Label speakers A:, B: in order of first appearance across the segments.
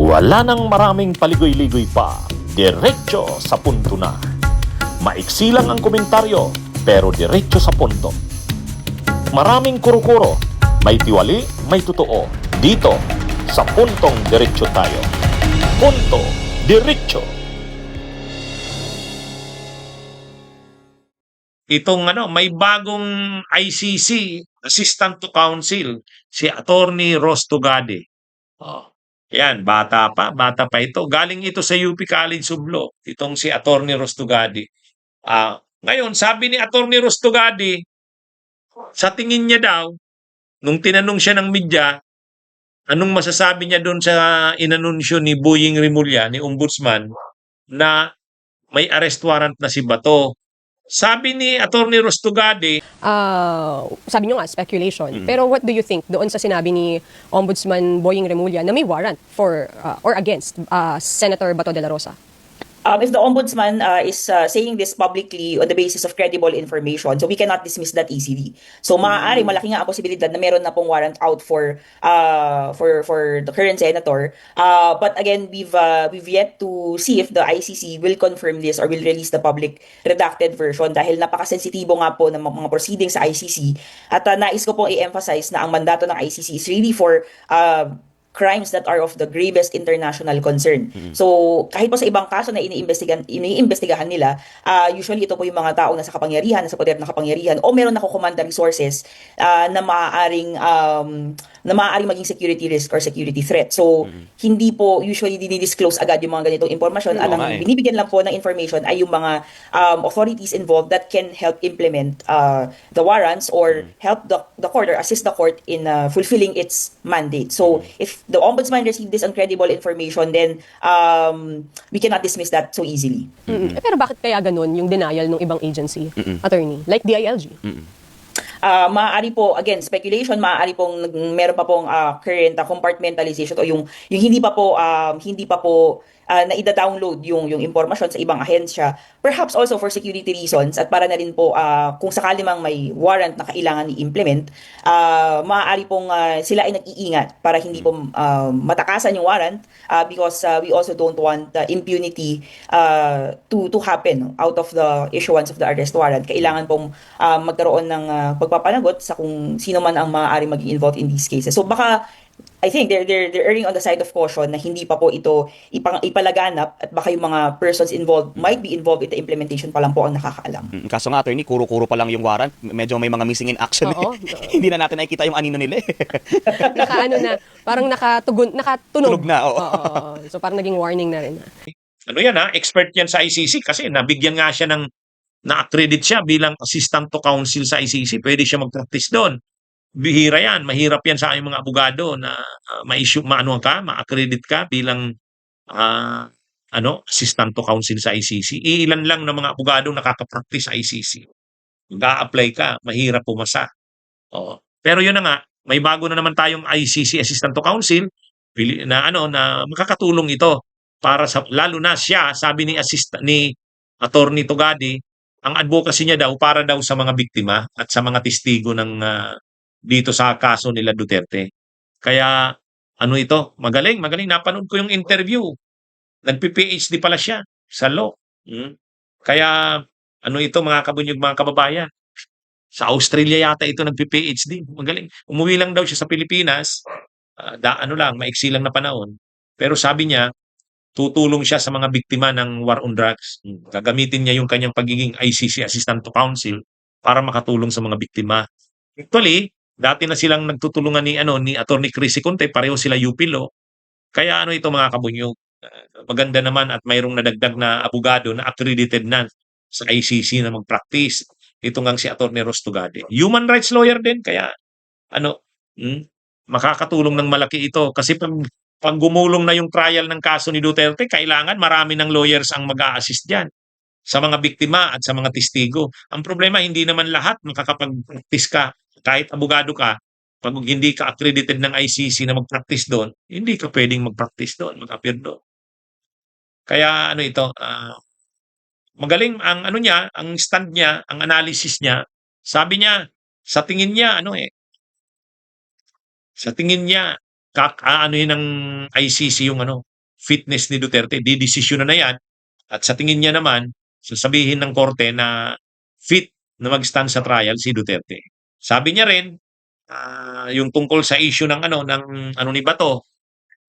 A: Wala nang maraming paligoy-ligoy pa, diretso sa punto na. Maiksi lang ang komentaryo, pero diretso sa punto. Maraming kuro-kuro, may tiwali, may totoo. Dito, sa puntong diretso tayo. Punto diretso. Itong may bagong ICC, Assistant to Counsel, si Attorney Ross Tugade. Yan, bata pa ito. Galing ito sa UP College of Law, itong si Attorney Ross Tugade. Ngayon, sabi ni Attorney Ross Tugade, sa tingin niya daw, nung tinanong siya ng media, anong masasabi niya doon sa inanunsyo ni Boying Rimulya, ni Ombudsman, na may arrest warrant na si Bato. Sabi ni Attorney Ross Tugade,
B: sabi nyo nga, speculation. Pero what do you think doon sa sinabi ni Ombudsman Boying Remulla na may warrant for or against Senator Bato de la Rosa?
C: If the ombudsman is saying this publicly on the basis of credible information, so we cannot dismiss that easily. So maaari malaki nga ang posibilidad na meron na pong warrant out for the current senator. But again, we've yet to see if the ICC will confirm this or will release the public redacted version dahil napakasensitibo nga po ng mga proceedings sa ICC. At nais ko pong i-emphasize na ang mandato ng ICC is really for crimes that are of the gravest international concern. So, kahit po sa ibang kaso na iniimbestigahan nila, usually ito po yung mga tao na sa kapangyarihan, nasa poder ng kapangyarihan, o meron nakukumanda resources na maaaring maging security risk or security threat. So, hindi po usually dinidisclose agad yung mga ganitong impormasyon. At ang binibigyan lang po ng information ay yung mga authorities involved that can help implement the warrants or help the court or assist the court in fulfilling its mandate. So, if the ombudsman received this uncredible information, then we cannot dismiss that so easily.
B: Pero bakit kaya ganun yung denial ng ibang agency, attorney? Like DILG?
C: Maaari po, again, speculation, maaari pong meron pa pong current compartmentalization o yung hindi pa po na ida-download yung impormasyon sa ibang ahensya, perhaps also for security reasons at para na rin po kung sakali mang may warrant na kailangan i-implement, maaari pong sila ay nag-iingat para hindi po matakasan yung warrant because we also don't want impunity to happen out of the issuance of the arrest warrant. Kailangan pong magkaroon ng pagpapanagot sa kung sino man ang maaari maging involved in these cases. So baka I think they're erring on the side of caution na hindi pa po ito ipalaganap at baka yung mga persons involved might be involved in the implementation pa lang po ang nakakaalam.
D: Kaso nga, attorney, kuro-kuro pa lang yung warrant. Medyo may mga missing in action. Hindi na natin nakikita yung anino nila.
B: Parang nakatunog
D: na, oo.
B: So parang naging warning na rin.
A: Expert yan sa ICC kasi nabigyan nga siya na-accredit siya bilang assistant to counsel sa ICC. Pwede siya mag-practice doon. Bihira yan, mahirap yan sa aming mga abogado na ma-accredit ka bilang assistant to counsel sa ICC. Ilan lang ng mga abogado nakaka-practice sa ICC. Mag-a-apply ka, mahirap pumasa. Pero yun na nga, may bago na naman tayong ICC assistant to counsel na makakatulong ito para lalo na siya, sabi ni Attorney Tugade, ang advocacy niya daw para daw sa mga biktima at sa mga testigo ng dito sa kaso nila Duterte. Kaya magaling, napanood ko yung interview. Nagpi-PhD pala siya sa law. Kaya mga kabunyog, mga kababayan, sa Australia yata ito nagpi-PhD. Magaling. Umuwi lang daw siya sa Pilipinas. Maiksi lang na panahon. Pero sabi niya, tutulong siya sa mga biktima ng war on drugs. Gagamitin niya yung kanyang pagiging ICC Assistant to Counsel para makatulong sa mga biktima. Actually, dati na silang nagtutulungan ni Attorney Chrissy Conte, pareho sila UP Law. Kaya ito mga kabunyog, maganda naman at mayroong nadagdag na abogado na accredited na sa ICC na mag-practice. Ito ngang si Attorney Ross Tugade. Human rights lawyer din, kaya makakatulong ng malaki ito. Kasi pag gumulong na yung trial ng kaso ni Duterte, kailangan marami ng lawyers ang mag-a-assist dyan sa mga biktima at sa mga testigo. Ang problema, hindi naman lahat makakapag-practice ka. Kahit abogado ka, pag hindi ka accredited ng ICC na mag-practice doon, hindi ka pwedeng mag-practice doon, mag-appear doon. Kaya magaling ang ang stand niya, ang analysis niya. Sabi niya, sa tingin niya, sa tingin niya, ng ICC yung fitness ni Duterte. Didesisyon na yan. At sa tingin niya naman, sasabihin ng korte na fit na mag-stand sa trial si Duterte. Sabi niya rin, yung tungkol sa issue ng ano ni Bato,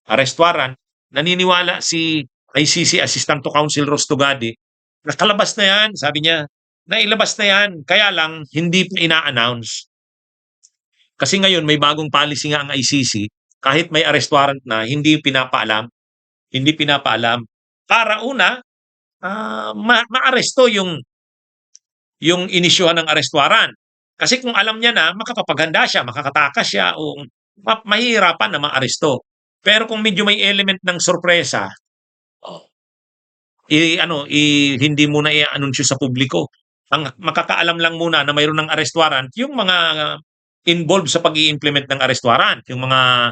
A: arrest warrant, naniniwala si ICC Assistant to Counsel Rostogade, nakalabas na yan, sabi niya, nailabas na yan, kaya lang hindi pa ina-announce. Kasi ngayon may bagong policy nga ang ICC, kahit may arrest warrant na, hindi pinapaalam. Hindi pinapaalam. Para una, maaresto yung inisyuhan ng arrest warrant. Kasi kung alam niya na, makakapaghanda siya, makakatakas siya, o mahihirapan na maaresto. Pero kung medyo may element ng sorpresa, hindi muna i-anunsyo sa publiko. Ang makakaalam lang muna na mayroon ng arrest warrant, yung mga involved sa pag-i-implement ng arrest warrant, yung mga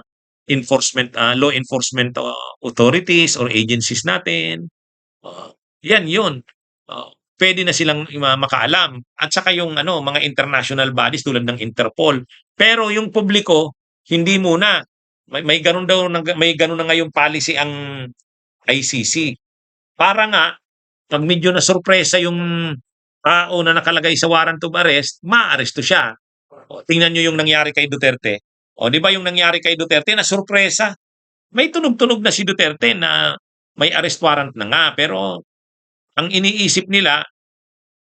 A: law enforcement authorities or agencies natin. Yan yun. Pwede na silang makaalam. At saka yung mga international bodies tulad ng Interpol. Pero yung publiko, hindi muna. May ganun na ngayong policy ang ICC. Para nga, pag medyo na sorpresa yung tao na nakalagay sa warrant of arrest, maaresto siya. Tingnan nyo yung nangyari kay Duterte. Di ba yung nangyari kay Duterte na sorpresa? May tunog-tunog na si Duterte na may arrest warrant na nga. Pero ang iniisip nila,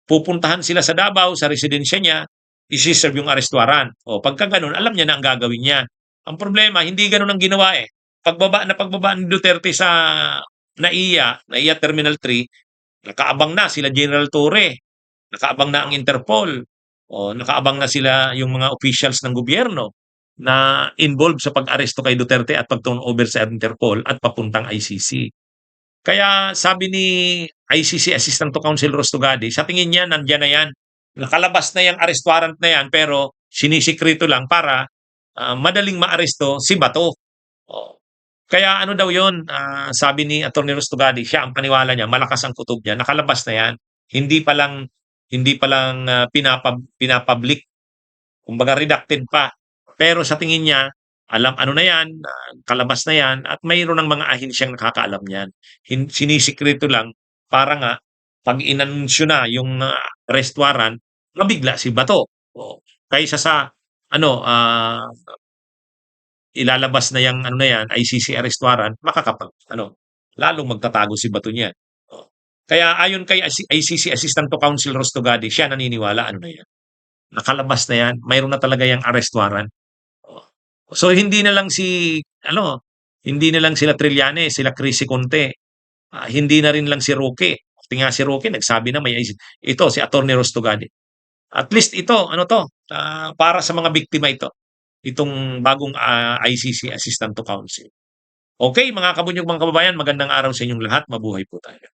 A: pupuntahan sila sa Davao, sa residensya niya, isi-serve yung arrest warrant. Pagka ganun, alam niya na ang gagawin niya. Ang problema, hindi ganun ang ginawa eh. Pagbaba ni Duterte sa NAIA Terminal 3, nakaabang na sila General Torre, nakaabang na ang Interpol, nakaabang na sila yung mga officials ng gobyerno na involved sa pag-aresto kay Duterte at pag-turnover sa Interpol at papuntang ICC. Kaya sabi ni ICC Assistant to Counsel Rostogade, sa tingin niya nandiyan na yan. Nakalabas na yung arrest warrant na yan pero sinisikreto lang para madaling maaresto si Bato. Kaya daw yun, sabi ni Atty. Rostogade, siya ang paniwala niya, malakas ang kutob niya, nakalabas na yan. Hindi pa lang pinapublic, kumbaga redacted pa. Pero sa tingin niya, alam na yan, kalabas na yan, at mayroon ng mga ahensyang nakakaalam niyan. Sinisikreto lang para nga, pag inanunsyo na yung arrest warrant, mabigla si Bato. Kaysa sa, ilalabas na yung ICC arrest warrant, lalong magtatago si Bato niyan. Kaya ayon kay ICC Assistant to Counsel Rostogade, siya naniniwala, na yan. Nakalabas na yan, mayroon na talaga yung arrest warrant. So hindi na lang sila Trillanes, sila Chrissy Conte. Hindi na rin lang si Roque. Pati nga si Roque nagsabi na ito si Atty. Rostogade. At least ito, para sa mga biktima ito. Itong bagong ICC Assistant to Counsel. Okay, mga kabunyog, mga kababayan, magandang araw sa inyong lahat. Mabuhay po tayo.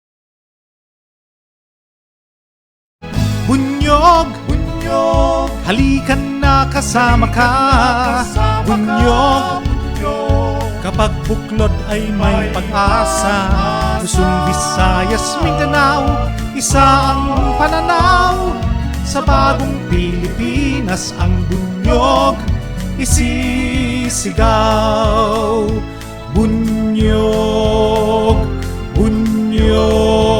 E: Bunyog, bunyog, halikan na kasama ka. Bunyog, kapag buklod ay may pag-asa. Luzon, Visayas, Mindanao, isa ang pananaw. Sa bagong Pilipinas ang bunyog isisigaw. Bunyog, bunyog.